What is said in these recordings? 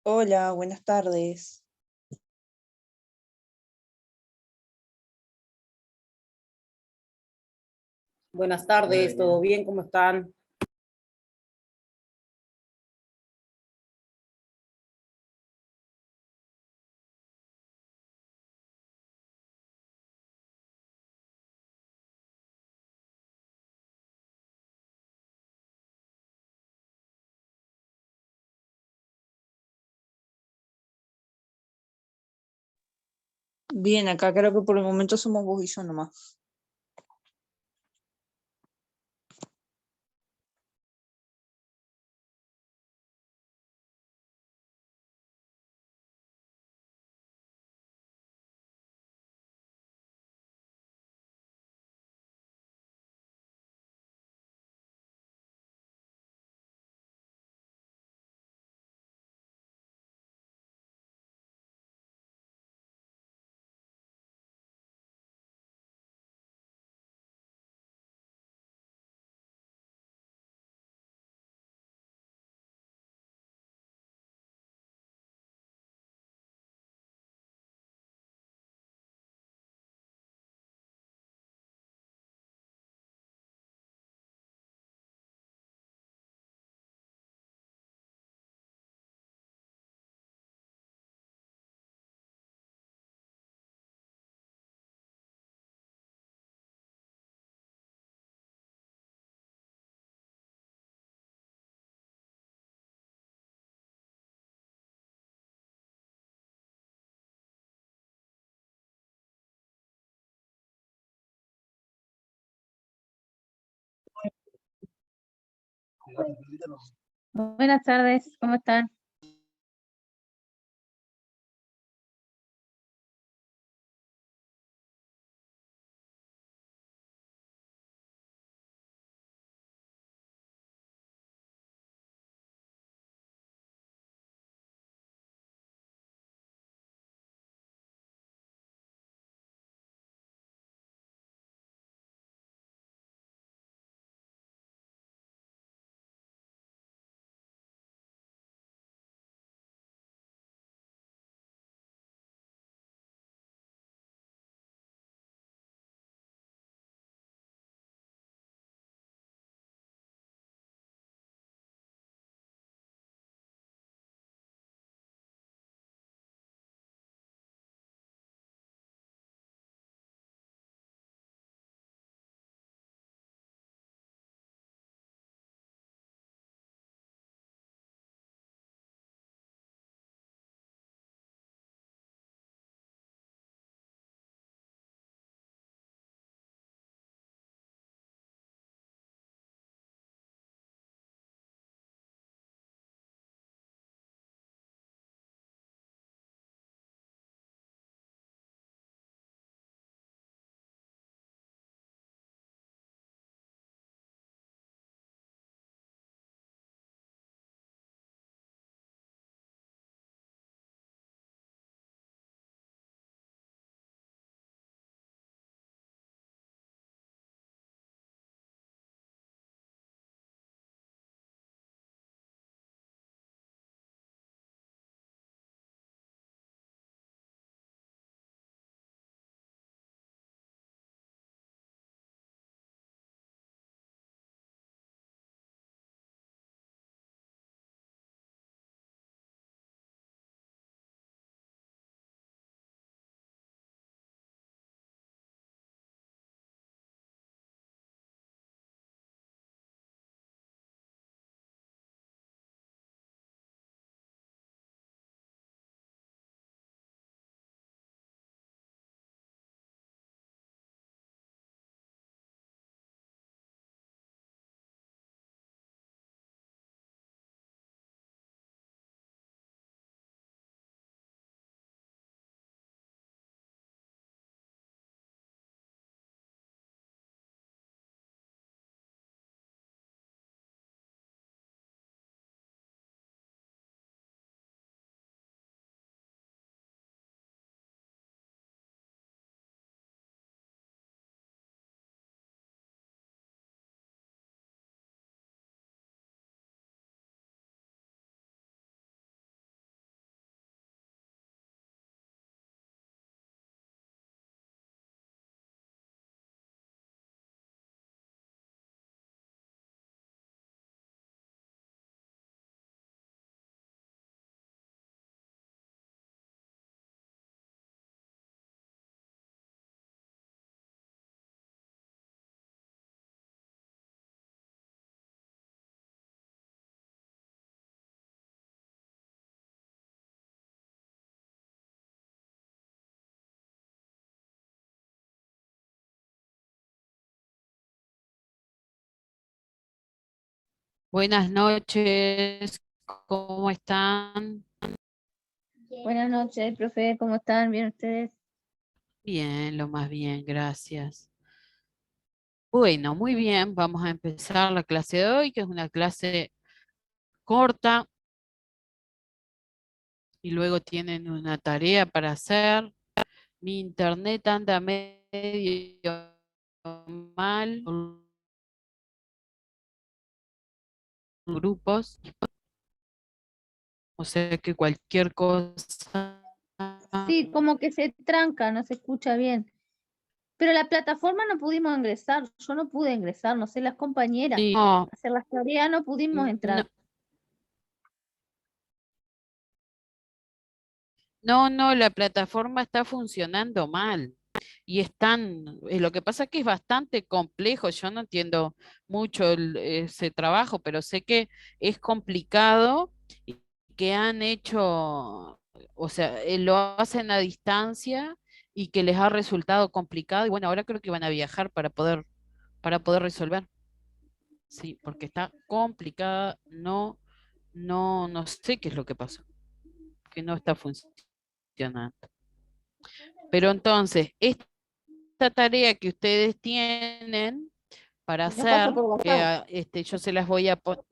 Hola, buenas tardes. Buenas tardes, ¿todo bien? ¿Cómo están? Bien, acá creo que por el momento somos vos y yo nomás. Buenas tardes, ¿cómo están? Buenas noches, ¿cómo están? Buenas noches, profe, ¿cómo están? ¿Bien ustedes? Bien, lo más bien, gracias. Bueno, muy bien, vamos a empezar la clase de hoy, que es una clase corta, y luego tienen una tarea para hacer. Mi internet anda medio mal, grupos, o sea que cualquier cosa. Sí, como que se tranca, no se escucha bien. Pero la plataforma no pudimos ingresar, yo no pude ingresar, no sé, las compañeras. No, Hacer las tareas no pudimos entrar. no, la plataforma está funcionando mal. Y lo que pasa es que es bastante complejo, yo no entiendo mucho ese trabajo, pero sé que es complicado y que han hecho, o sea, lo hacen a distancia y que les ha resultado complicado. Y bueno, ahora creo que van a viajar para poder resolver. Sí, porque está complicada, no sé qué es lo que pasó, que no está funcionando. Pero entonces, esta tarea que ustedes tienen para Nos pasa hacer, por WhatsApp. yo se las voy a poner.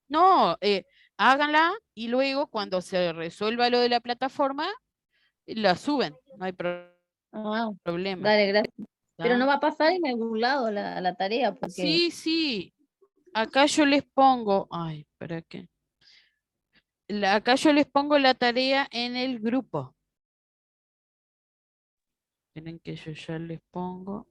No, háganla y luego cuando se resuelva lo de la plataforma, la suben, no hay Ah, problema. dale, gracias. Pero no ¿Está? va a pasar en algún lado la tarea, porque Sí, sí, acá yo les pongo, ay, ¿para qué? Acá yo les pongo la tarea en el grupo. Tienen que yo ya les pongo.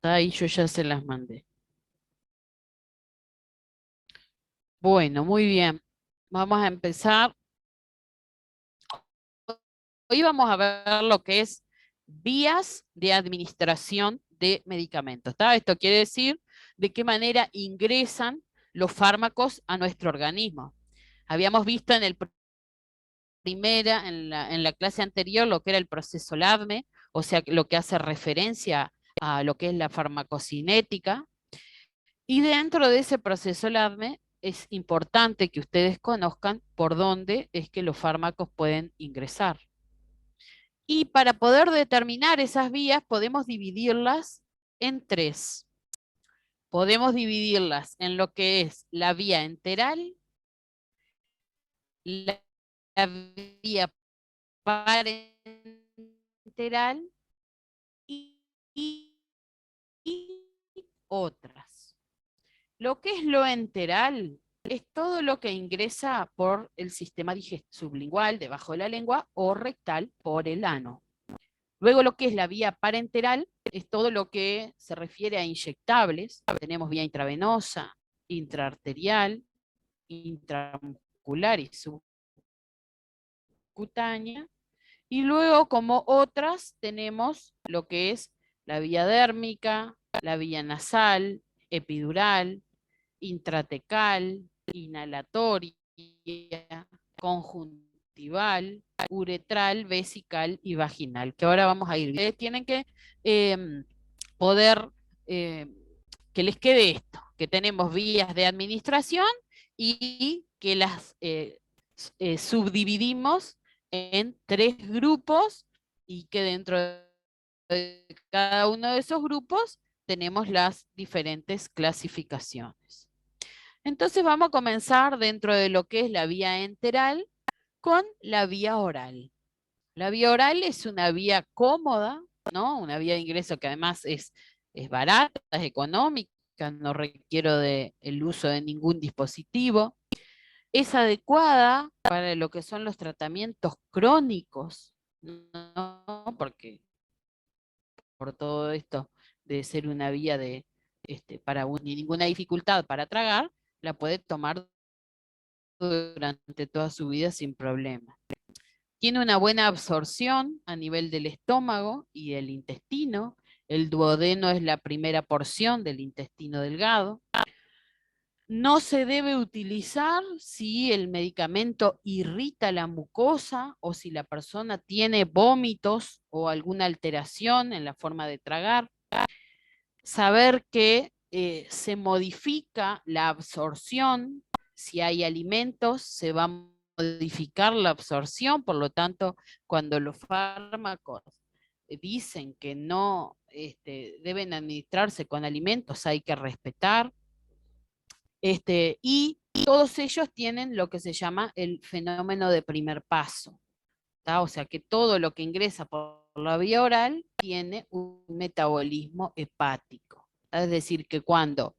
Ahí yo ya se las mandé. Bueno, muy bien. Vamos a empezar. Hoy vamos a ver lo que es vías de administración de medicamentos. ¿Está? Esto quiere decir de qué manera ingresan los fármacos a nuestro organismo. Habíamos visto en en la clase anterior lo que era el proceso LADME, o sea, lo que hace referencia a lo que es la farmacocinética. Y dentro de ese proceso LADME es importante que ustedes conozcan por dónde es que los fármacos pueden ingresar. Y para poder determinar esas vías podemos dividirlas en tres. Podemos dividirlas en lo que es la vía enteral, la, la vía parenteral y, y otras. Lo que es lo enteral es todo lo que ingresa por el sistema sublingual debajo de la lengua o rectal por el ano. Luego lo que es la vía parenteral es todo lo que se refiere a inyectables. Tenemos vía intravenosa, intraarterial, intramuscular y subcutánea. Y luego como otras tenemos lo que es la vía dérmica, la vía nasal, epidural, intratecal, inhalatoria, conjuntival, uretral, vesical y vaginal, que ahora vamos a ir. Ustedes tienen que poder eh, que les quede esto, que tenemos vías de administración y que las subdividimos en tres grupos y que dentro de cada uno de esos grupos tenemos las diferentes clasificaciones. Entonces vamos a comenzar dentro de lo que es la vía enteral con la vía oral. La vía oral es una vía cómoda, ¿no? Una vía de ingreso que además es barata, es económica, no requiero el uso de ningún dispositivo. Es adecuada para lo que son los tratamientos crónicos, ¿no? Porque por todo esto de ser una vía de, para ninguna dificultad para tragar, la puede tomar durante toda su vida sin problema. Tiene una buena absorción a nivel del estómago y del intestino. El duodeno es la primera porción del intestino delgado. No se debe utilizar si el medicamento irrita la mucosa o si la persona tiene vómitos o alguna alteración en la forma de tragar. Saber que se modifica la absorción. Si hay alimentos, se va a modificar la absorción. Por lo tanto, cuando los fármacos dicen que no deben administrarse con alimentos, hay que respetar. Y todos ellos tienen lo que se llama el fenómeno de primer paso. ¿Tá? O sea que todo lo que ingresa por la vía oral tiene un metabolismo hepático. ¿Tá? Es decir, que cuando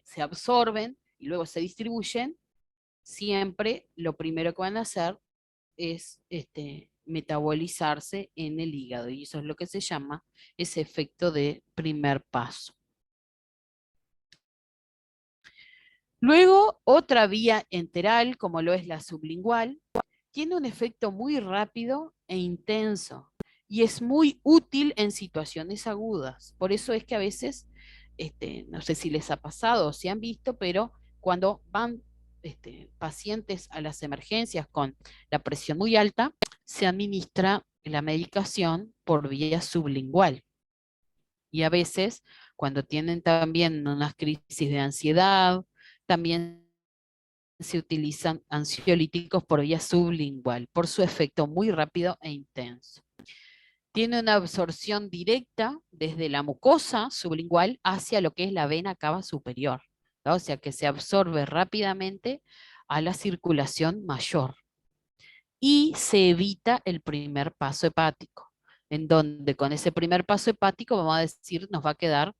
se absorben y luego se distribuyen, siempre lo primero que van a hacer es metabolizarse en el hígado. Y eso es lo que se llama ese efecto de primer paso. Luego, otra vía enteral, como lo es la sublingual, tiene un efecto muy rápido e intenso y es muy útil en situaciones agudas. Por eso es que a veces, no sé si les ha pasado o si han visto, pero cuando van pacientes a las emergencias con la presión muy alta, se administra la medicación por vía sublingual. Y a veces, cuando tienen también unas crisis de ansiedad, también se utilizan ansiolíticos por vía sublingual, por su efecto muy rápido e intenso. Tiene una absorción directa desde la mucosa sublingual hacia lo que es la vena cava superior, ¿no? O sea que se absorbe rápidamente a la circulación mayor. Y se evita el primer paso hepático, en donde con ese primer paso hepático, vamos a decir, nos va a quedar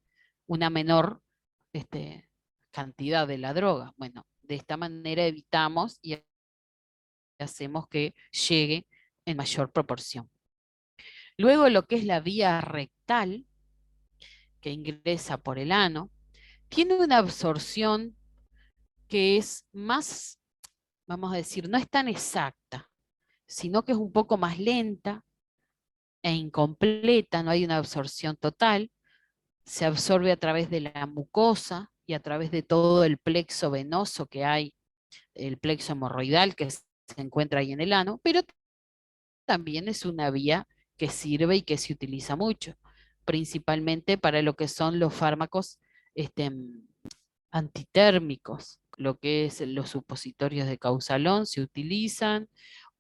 una menor cantidad de la droga. Bueno, de esta manera evitamos y hacemos que llegue en mayor proporción. Luego lo que es la vía rectal, que ingresa por el ano, tiene una absorción que es más, vamos a decir, no es tan exacta, sino que es un poco más lenta e incompleta, no hay una absorción total, se absorbe a través de la mucosa y a través de todo el plexo venoso que hay, el plexo hemorroidal que se encuentra ahí en el ano, pero también es una vía que sirve y que se utiliza mucho, principalmente para lo que son los fármacos antitérmicos, lo que es los supositorios de Causalón se utilizan,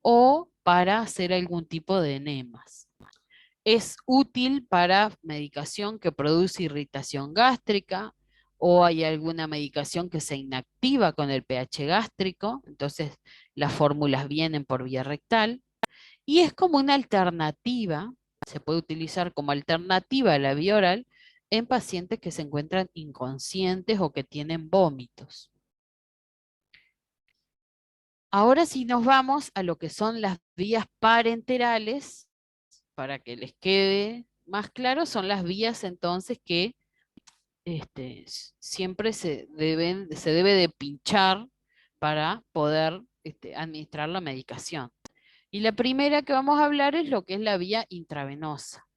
o para hacer algún tipo de enemas. Es útil para medicación que produce irritación gástrica, o hay alguna medicación que se inactiva con el pH gástrico, entonces las fórmulas vienen por vía rectal, y es como una alternativa, se puede utilizar como alternativa a la vía oral en pacientes que se encuentran inconscientes o que tienen vómitos. Ahora sí nos vamos a lo que son las vías parenterales, para que les quede más claro, son las vías entonces que siempre se debe de pinchar para poder administrar la medicación. Y la primera que vamos a hablar es lo que es la vía intravenosa,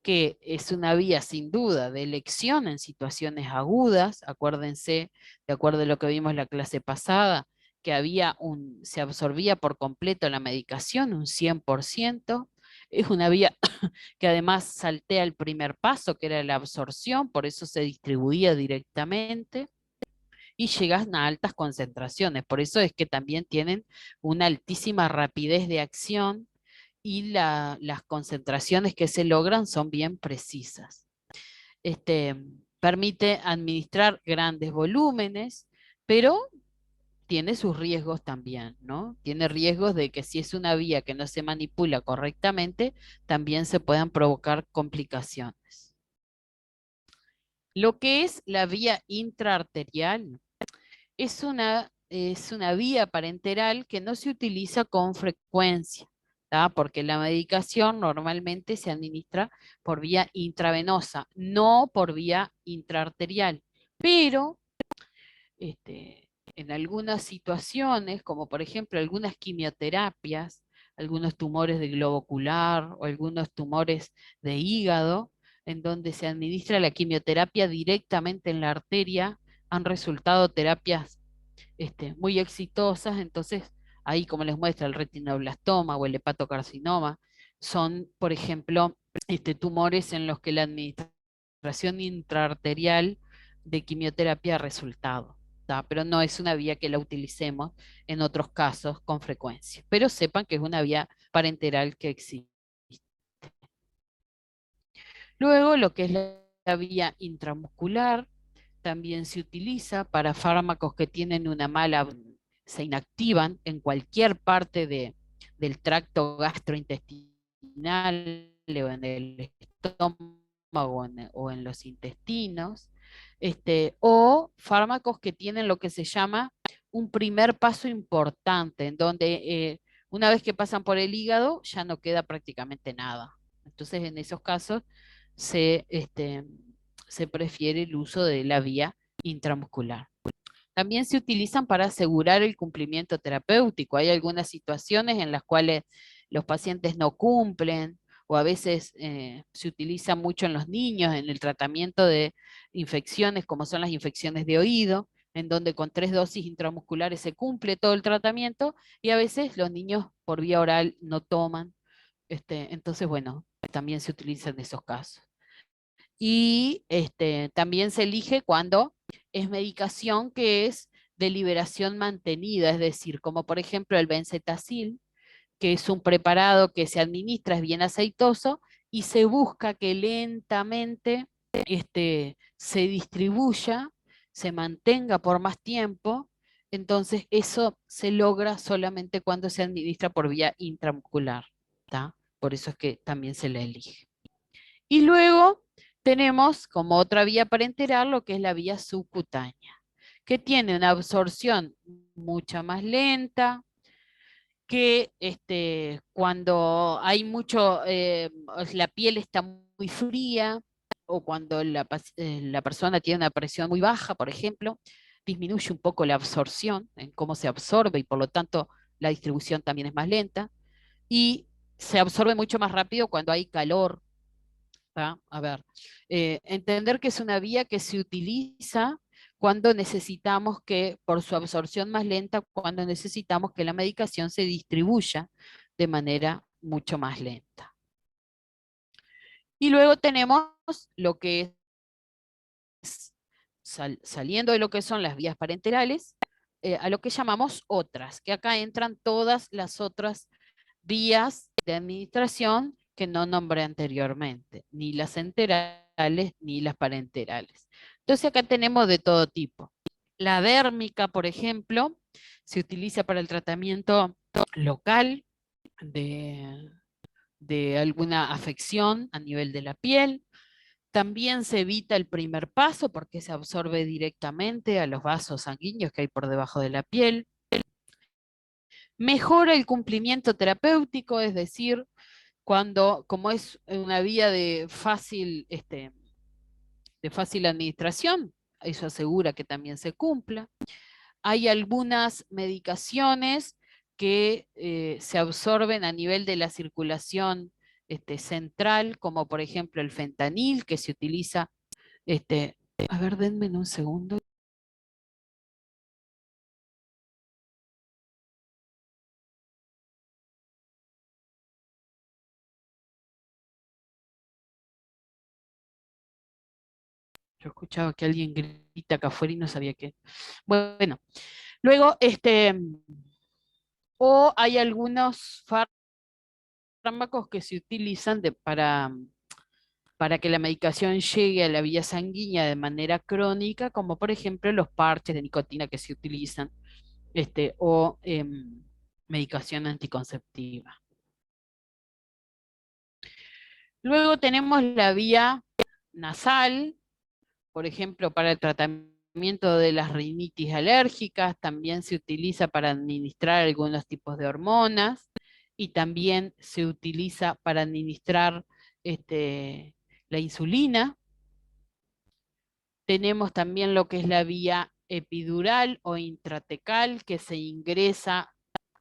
que es una vía sin duda de elección en situaciones agudas. Acuérdense, de acuerdo a lo que vimos en la clase pasada, que se absorbía por completo la medicación, un 100%. Es una vía que además saltea el primer paso, que era la absorción, por eso se distribuía directamente. Y llegan a altas concentraciones, por eso es que también tienen una altísima rapidez de acción y las concentraciones que se logran son bien precisas. Permite administrar grandes volúmenes, pero tiene sus riesgos también, ¿no? Tiene riesgos de que si es una vía que no se manipula correctamente, también se puedan provocar complicaciones. Lo que es la vía intraarterial es una vía parenteral que no se utiliza con frecuencia, ¿tá? Porque la medicación normalmente se administra por vía intravenosa, no por vía intraarterial. Pero en algunas situaciones, como por ejemplo algunas quimioterapias, algunos tumores de globo ocular o algunos tumores de hígado, en donde se administra la quimioterapia directamente en la arteria, han resultado terapias muy exitosas. Entonces, ahí como les muestra el retinoblastoma o el hepatocarcinoma, son, por ejemplo, tumores en los que la administración intraarterial de quimioterapia ha resultado. ¿Tá? Pero no es una vía que la utilicemos en otros casos con frecuencia. Pero sepan que es una vía parenteral que existe. Luego, lo que es la vía intramuscular, también se utiliza para fármacos que tienen una mala, se inactivan en cualquier parte del tracto gastrointestinal o en el estómago o en los intestinos, o fármacos que tienen lo que se llama un primer paso importante, en donde una vez que pasan por el hígado ya no queda prácticamente nada. Entonces, en esos casos se prefiere el uso de la vía intramuscular. También se utilizan para asegurar el cumplimiento terapéutico. Hay algunas situaciones en las cuales los pacientes no cumplen, o a veces se utiliza mucho en los niños en el tratamiento de infecciones como son las infecciones de oído, en donde con 3 dosis intramusculares se cumple todo el tratamiento, y a veces los niños por vía oral no toman. Entonces, bueno, también se utiliza en esos casos. Y también se elige cuando es medicación que es de liberación mantenida, es decir, como por ejemplo el benzetacil, que es un preparado que se administra, es bien aceitoso, y se busca que lentamente se distribuya, se mantenga por más tiempo. Entonces eso se logra solamente cuando se administra por vía intramuscular, ¿tá? Por eso es que también se la elige. Y luego tenemos como otra vía parenteral lo que es la vía subcutánea, que tiene una absorción mucho más lenta, que cuando hay mucho, la piel está muy fría, o cuando la persona tiene una presión muy baja, por ejemplo, disminuye un poco la absorción, en cómo se absorbe, y por lo tanto la distribución también es más lenta, y se absorbe mucho más rápido cuando hay calor. ¿tá? A ver, entender que es una vía que se utiliza cuando necesitamos que, por su absorción más lenta, cuando necesitamos que la medicación se distribuya de manera mucho más lenta. Y luego tenemos lo que es, saliendo de lo que son las vías parenterales, a lo que llamamos otras, que acá entran todas las otras vías de administración que no nombré anteriormente, ni las enterales ni las parenterales. Entonces acá tenemos de todo tipo. La dérmica, por ejemplo, se utiliza para el tratamiento local de alguna afección a nivel de la piel. También se evita el primer paso porque se absorbe directamente a los vasos sanguíneos que hay por debajo de la piel. Mejora el cumplimiento terapéutico, es decir, como es una vía de fácil administración, eso asegura que también se cumpla. Hay algunas medicaciones que se absorben a nivel de la circulación central, como por ejemplo el fentanil, que se utiliza, a ver, denme un segundo. Yo escuchaba que alguien grita acá afuera y no sabía qué. Bueno, luego, o hay algunos fármacos que se utilizan para que la medicación llegue a la vía sanguínea de manera crónica, como por ejemplo los parches de nicotina que se utilizan, o medicación anticonceptiva. Luego tenemos la vía nasal, por ejemplo, para el tratamiento de las rinitis alérgicas, también se utiliza para administrar algunos tipos de hormonas, y también se utiliza para administrar la insulina. Tenemos también lo que es la vía epidural o intratecal, que se ingresa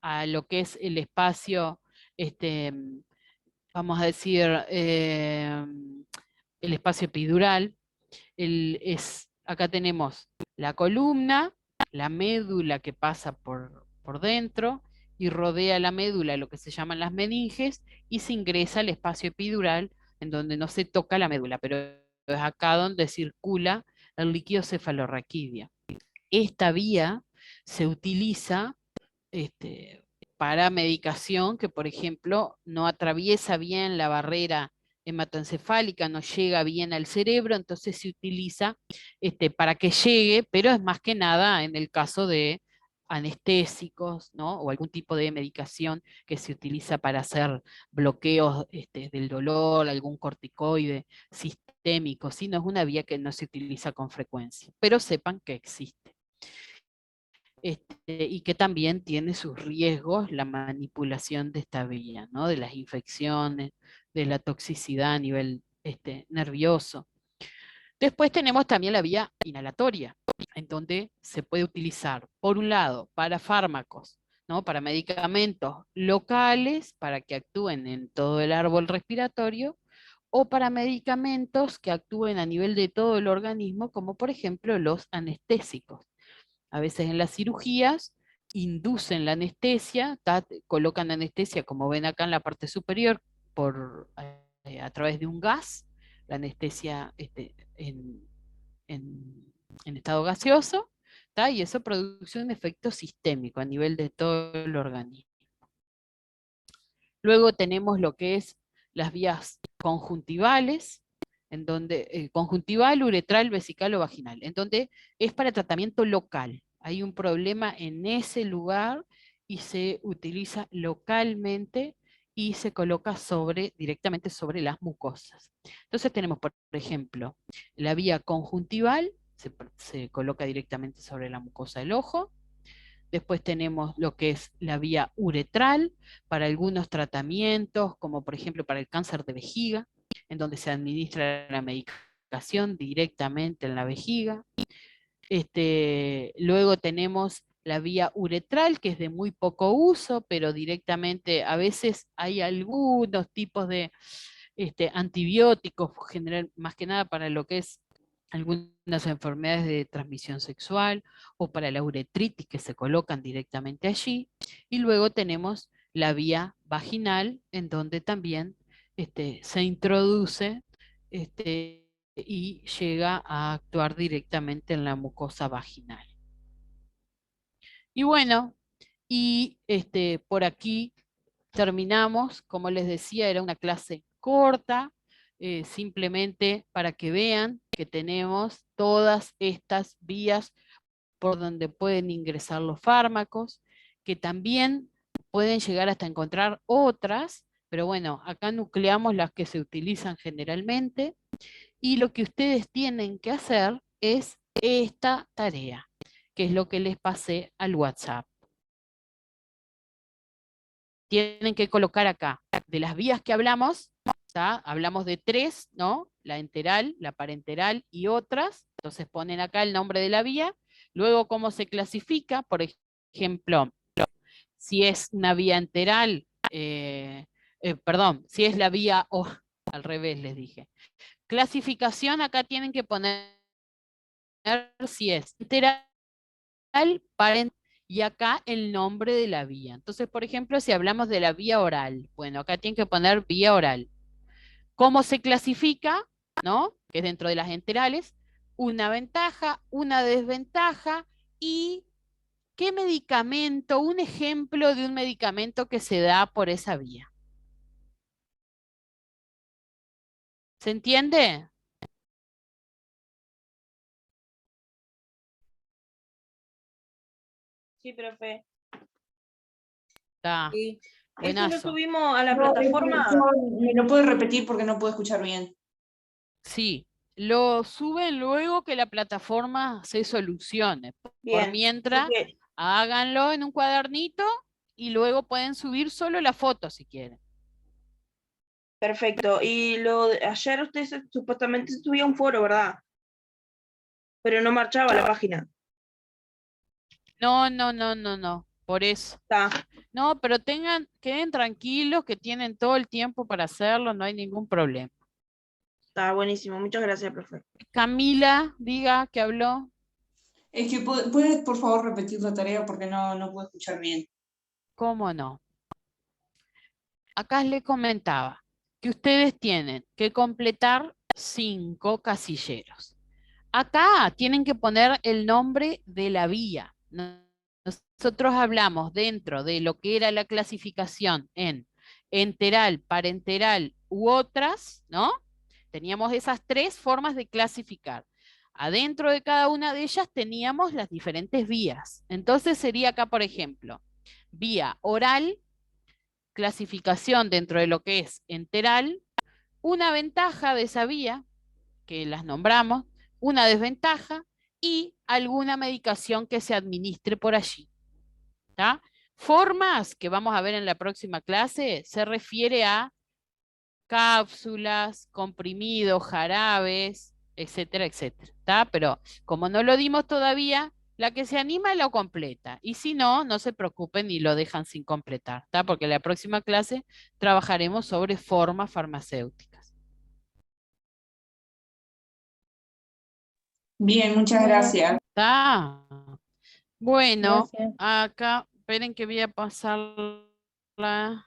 a lo que es el espacio, vamos a decir, el espacio epidural. Acá tenemos la columna, la médula que pasa por dentro y rodea la médula lo que se llaman las meninges y se ingresa al espacio epidural en donde no se toca la médula, pero es acá donde circula el líquido cefalorraquídeo. Esta vía se utiliza para medicación que, por ejemplo, no atraviesa bien la barrera hematoencefálica, no llega bien al cerebro, entonces se utiliza para que llegue, pero es más que nada en el caso de anestésicos, ¿no? O algún tipo de medicación que se utiliza para hacer bloqueos del dolor, algún corticoide sistémico, si no es una vía que no se utiliza con frecuencia, pero sepan que existe. Y que también tiene sus riesgos la manipulación de esta vía, ¿no? De las infecciones, de la toxicidad a nivel nervioso. Después tenemos también la vía inhalatoria, en donde se puede utilizar, por un lado, para fármacos, ¿no? Para medicamentos locales, para que actúen en todo el árbol respiratorio, o para medicamentos que actúen a nivel de todo el organismo, como por ejemplo los anestésicos. A veces en las cirugías inducen la anestesia, colocan anestesia, como ven acá en la parte superior, a través de un gas, la anestesia en estado gaseoso, y eso produce un efecto sistémico a nivel de todo el organismo. Luego tenemos lo que es las vías conjuntivales, en donde conjuntival, uretral, vesical o vaginal, en donde es para tratamiento local. Hay un problema en ese lugar y se utiliza localmente y se coloca directamente sobre las mucosas. Entonces tenemos, por ejemplo, la vía conjuntival, se coloca directamente sobre la mucosa del ojo. Después tenemos lo que es la vía uretral para algunos tratamientos, como por ejemplo para el cáncer de vejiga, en donde se administra la medicación directamente en la vejiga. Luego tenemos la vía uretral, que es de muy poco uso, pero directamente a veces hay algunos tipos de antibióticos, más que nada para lo que es algunas enfermedades de transmisión sexual o para la uretritis que se colocan directamente allí. Y luego tenemos la vía vaginal, en donde también se introduce y llega a actuar directamente en la mucosa vaginal. Y bueno, y por aquí terminamos. Como les decía, era una clase corta, simplemente para que vean que tenemos todas estas vías por donde pueden ingresar los fármacos, que también pueden llegar hasta encontrar otras, pero bueno, acá nucleamos las que se utilizan generalmente, y lo que ustedes tienen que hacer es esta tarea, que es lo que les pasé al WhatsApp. Tienen que colocar acá, de las vías que hablamos, hablamos de 3, ¿no? La enteral, la parenteral y otras. Entonces ponen acá el nombre de la vía. Luego, cómo se clasifica, por ejemplo, si es una vía enteral, perdón, si es la vía, al revés les dije. Clasificación, acá tienen que poner si es enteral, parenteral, y acá el nombre de la vía. Entonces, por ejemplo, si hablamos de la vía oral, bueno, acá tienen que poner vía oral. ¿Cómo se clasifica? ¿No? Que es dentro de las enterales. Una ventaja, una desventaja y qué medicamento, un ejemplo de un medicamento que se da por esa vía. ¿Se entiende? Sí, profe. Está. Sí. ¿Esto lo Buenazo. subimos a la No, plataforma? ¿me lo puede repetir porque no puedo escuchar bien? Sí, lo suben luego que la plataforma se solucione. Por Bien. mientras, porque- háganlo en un cuadernito y luego pueden subir solo la foto si quieren. Perfecto. Y ayer usted supuestamente subía un foro, ¿verdad? Pero no marchaba la página. No. Por eso. Está. No, pero queden tranquilos que tienen todo el tiempo para hacerlo, no hay ningún problema. Está buenísimo. Muchas gracias, profe. Camila, diga que habló. Es que puedes, por favor, repetir la tarea porque no puedo escuchar bien. ¿Cómo no? Acá les comentaba que ustedes tienen que completar 5 casilleros. Acá tienen que poner el nombre de la vía. Nosotros hablamos dentro de lo que era la clasificación en enteral, parenteral u otras, ¿no? Teníamos esas 3 formas de clasificar. Adentro de cada una de ellas teníamos las diferentes vías. Entonces sería acá, por ejemplo, vía oral, clasificación dentro de lo que es enteral, una ventaja de esa vía, que las nombramos, una desventaja y alguna medicación que se administre por allí. ¿Tá? Formas que vamos a ver en la próxima clase se refiere a cápsulas, comprimidos, jarabes, etcétera, etcétera. ¿Tá? Pero como no lo dimos todavía, la que se anima lo completa. Y si no, no se preocupen y lo dejan sin completar. ¿Tá? Porque en la próxima clase trabajaremos sobre formas farmacéuticas. Bien, muchas Bueno, gracias. ¿Tá? Bueno, Gracias. acá, esperen que voy a pasar la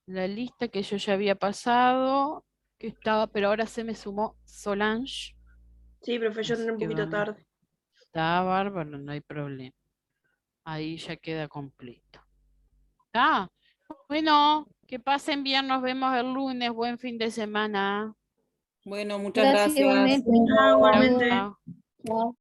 lista que yo ya había pasado, que estaba, pero ahora se me sumó Solange. Sí, profe, yo Así entré un que poquito vamos. tarde. Está bárbaro, no hay problema. Ahí ya queda completo. ¿Está? Bueno, que pasen bien, nos vemos el lunes, buen fin de semana. Bueno, muchas Gracias gracias. igualmente. Ah, Chau, igualmente. chau. Chao.